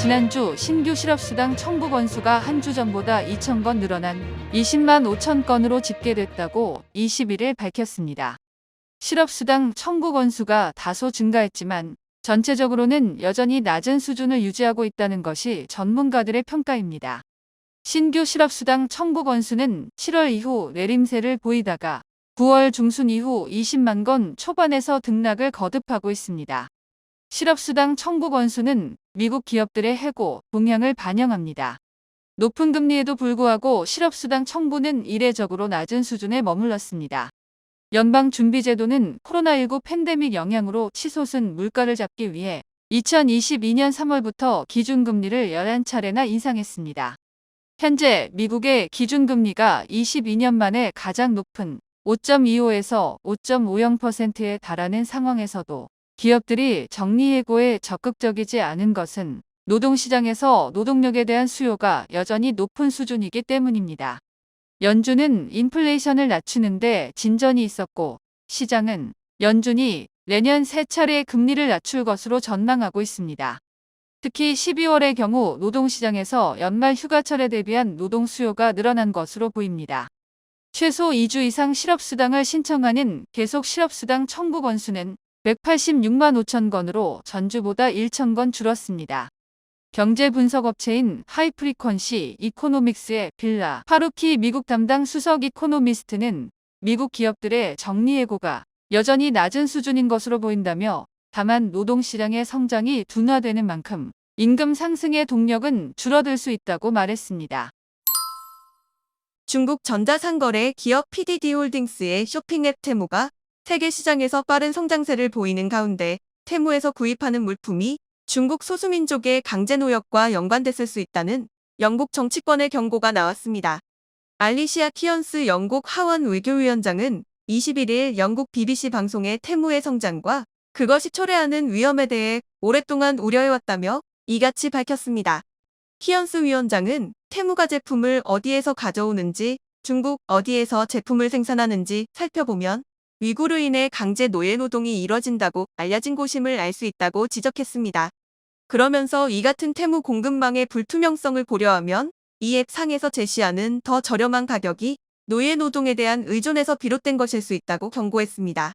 지난주 신규 실업수당 청구 건수가 한 주 전보다 2,000건 늘어난 20만 5천 건으로 집계됐다고 21일 밝혔습니다. 실업수당 청구 건수가 다소 증가했지만 전체적으로는 여전히 낮은 수준을 유지하고 있다는 것이 전문가들의 평가입니다. 신규 실업수당 청구 건수는 7월 이후 내림세를 보이다가 9월 중순 이후 20만 건 초반에서 등락을 거듭하고 있습니다. 실업수당 청구 건수는 미국 기업들의 해고 동향을 반영합니다. 높은 금리에도 불구하고 실업수당 청구는 이례적으로 낮은 수준에 머물렀습니다. 연방준비제도는 코로나19 팬데믹 영향으로 치솟은 물가를 잡기 위해 2022년 3월부터 기준금리를 11차례나 인상했습니다. 현재 미국의 기준금리가 22년 만에 가장 높은 5.25에서 5.50%에 달하는 상황에서도 기업들이 정리해고에 적극적이지 않은 것은 노동시장에서 노동력에 대한 수요가 여전히 높은 수준이기 때문입니다. 연준은 인플레이션을 낮추는데 진전이 있었고 시장은 연준이 내년 3차례 금리를 낮출 것으로 전망하고 있습니다. 특히 12월의 경우 노동시장에서 연말 휴가철에 대비한 노동 수요가 늘어난 것으로 보입니다. 최소 2주 이상 실업수당을 신청하는 계속 실업수당 청구 건수는 186만 5천 건으로 전주보다 1,000건 줄었습니다. 경제분석업체인 하이프리퀀시 이코노믹스의 빌라 파루키 미국 담당 수석 이코노미스트는 미국 기업들의 정리해고가 여전히 낮은 수준인 것으로 보인다며 다만 노동시장의 성장이 둔화되는 만큼 임금 상승의 동력은 줄어들 수 있다고 말했습니다. 중국 전자상거래 기업 PDD 홀딩스의 쇼핑앱 테무가 세계 시장에서 빠른 성장세를 보이는 가운데 테무에서 구입하는 물품이 중국 소수민족의 강제노역과 연관됐을 수 있다는 영국 정치권의 경고가 나왔습니다. 알리시아 키언스 영국 하원 외교위원장은 21일 영국 BBC 방송의 테무의 성장과 그것이 초래하는 위험에 대해 오랫동안 우려해왔다며 이같이 밝혔습니다. 키언스 위원장은 테무가 제품을 어디에서 가져오는지, 중국 어디에서 제품을 생산하는지 살펴보면 위구르인의 강제 노예 노동이 이뤄진다고 알려진 곳임을 알 수 있다고 지적했습니다. 그러면서 이 같은 테무 공급망의 불투명성을 고려하면 이 앱 상에서 제시하는 더 저렴한 가격이 노예 노동에 대한 의존에서 비롯된 것일 수 있다고 경고했습니다.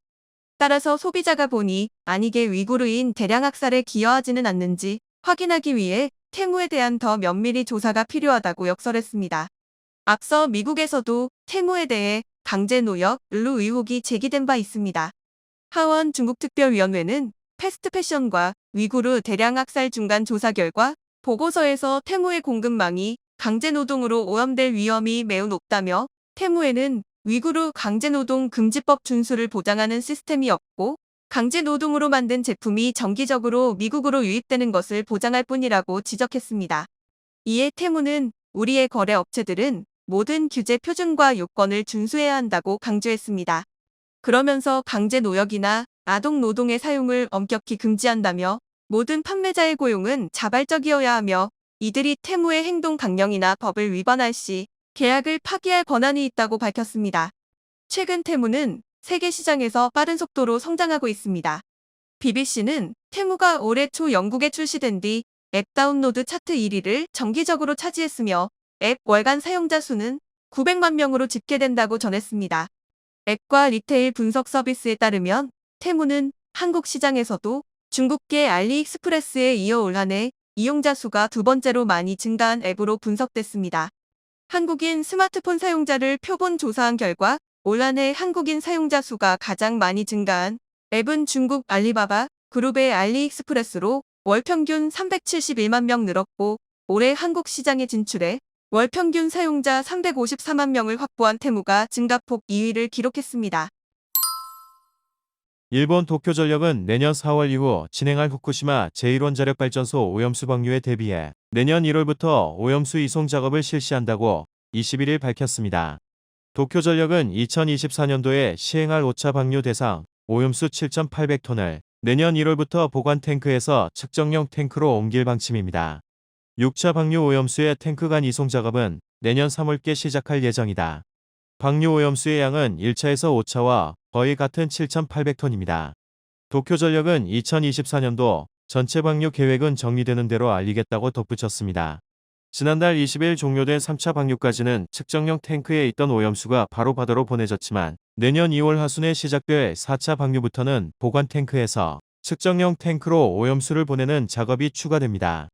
따라서 소비자가 보니 아니게 위구르인 대량 학살에 기여하지는 않는지 확인하기 위해 테무에 대한 더 면밀히 조사가 필요하다고 역설했습니다. 앞서 미국에서도 테무에 대해 강제노역으로 의혹이 제기된 바 있습니다. 하원 중국특별위원회는 패스트패션과 위구르 대량 학살 중간 조사 결과 보고서에서 테무의 공급망이 강제노동으로 오염될 위험이 매우 높다며 테무에는 위구르 강제노동 금지법 준수를 보장하는 시스템이 없고 강제노동으로 만든 제품이 정기적으로 미국으로 유입되는 것을 보장할 뿐이라고 지적했습니다. 이에 테무는 우리의 거래 업체들은 모든 규제 표준과 요건을 준수해야 한다고 강조했습니다. 그러면서 강제노역이나 아동노동의 사용을 엄격히 금지한다며 모든 판매자의 고용은 자발적이어야 하며 이들이 테무의 행동 강령이나 법을 위반할 시 계약을 파기할 권한이 있다고 밝혔습니다. 최근 테무는 세계 시장에서 빠른 속도로 성장하고 있습니다. BBC는 테무가 올해 초 영국에 출시된 뒤 앱 다운로드 차트 1위를 정기적으로 차지했으며 앱 월간 사용자 수는 900만 명으로 집계된다고 전했습니다. 앱과 리테일 분석 서비스에 따르면 테무는 한국 시장에서도 중국계 알리익스프레스에 이어 올 한 해 이용자 수가 두 번째로 많이 증가한 앱으로 분석됐습니다. 한국인 스마트폰 사용자를 표본 조사한 결과 올 한 해 한국인 사용자 수가 가장 많이 증가한 앱은 중국 알리바바 그룹의 알리익스프레스로 월 평균 371만 명 늘었고 올해 한국 시장에 진출해 월 평균 사용자 354만 명을 확보한 테무가 증가폭 2위를 기록했습니다. 일본 도쿄전력은 내년 4월 이후 진행할 후쿠시마 제1원자력발전소 오염수 방류에 대비해 내년 1월부터 오염수 이송 작업을 실시한다고 21일 밝혔습니다. 도쿄전력은 2024년도에 시행할 5차 방류 대상 오염수 7,800톤을 내년 1월부터 보관 탱크에서 측정용 탱크로 옮길 방침입니다. 6차 방류 오염수의 탱크 간 이송 작업은 내년 3월께 시작할 예정이다. 방류 오염수의 양은 1차에서 5차와 거의 같은 7,800톤입니다. 도쿄전력은 2024년도 전체 방류 계획은 정리되는 대로 알리겠다고 덧붙였습니다. 지난달 20일 종료된 3차 방류까지는 측정용 탱크에 있던 오염수가 바로 바다로 보내졌지만 내년 2월 하순에 시작될 4차 방류부터는 보관 탱크에서 측정용 탱크로 오염수를 보내는 작업이 추가됩니다.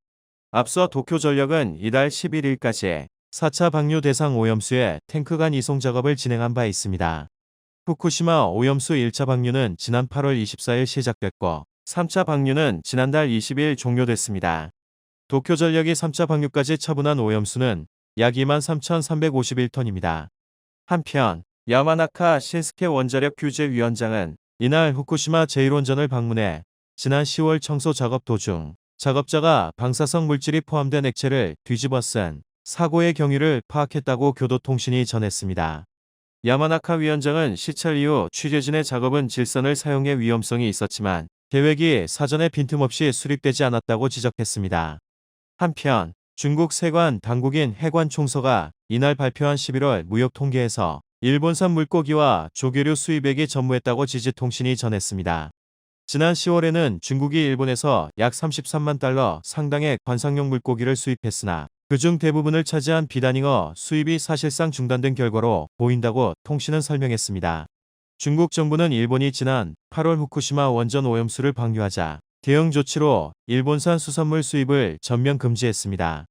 앞서 도쿄전력은 이달 11일까지 4차 방류 대상 오염수의 탱크 간 이송 작업을 진행한 바 있습니다. 후쿠시마 오염수 1차 방류는 지난 8월 24일 시작됐고 3차 방류는 지난달 20일 종료됐습니다. 도쿄전력이 3차 방류까지 처분한 오염수는 약 23,351톤입니다. 한편 야마나카 신스케 원자력 규제위원장은 이날 후쿠시마 제1원전을 방문해 지난 10월 청소 작업 도중 작업자가 방사성 물질이 포함된 액체를 뒤집어 쓴 사고의 경위를 파악했다고 교도통신이 전했습니다. 야마나카 위원장은 시찰 이후 취재진의 작업은 질선을 사용해 위험성이 있었지만 계획이 사전에 빈틈없이 수립되지 않았다고 지적했습니다. 한편 중국 세관 당국인 해관총서가 이날 발표한 11월 무역 통계에서 일본산 물고기와 조개류 수입액이 전무했다고 지지통신이 전했습니다. 지난 10월에는 중국이 일본에서 약 33만 달러 상당의 관상용 물고기를 수입했으나 그중 대부분을 차지한 비단잉어 수입이 사실상 중단된 결과로 보인다고 통신은 설명했습니다. 중국 정부는 일본이 지난 8월 후쿠시마 원전 오염수를 방류하자 대응 조치로 일본산 수산물 수입을 전면 금지했습니다.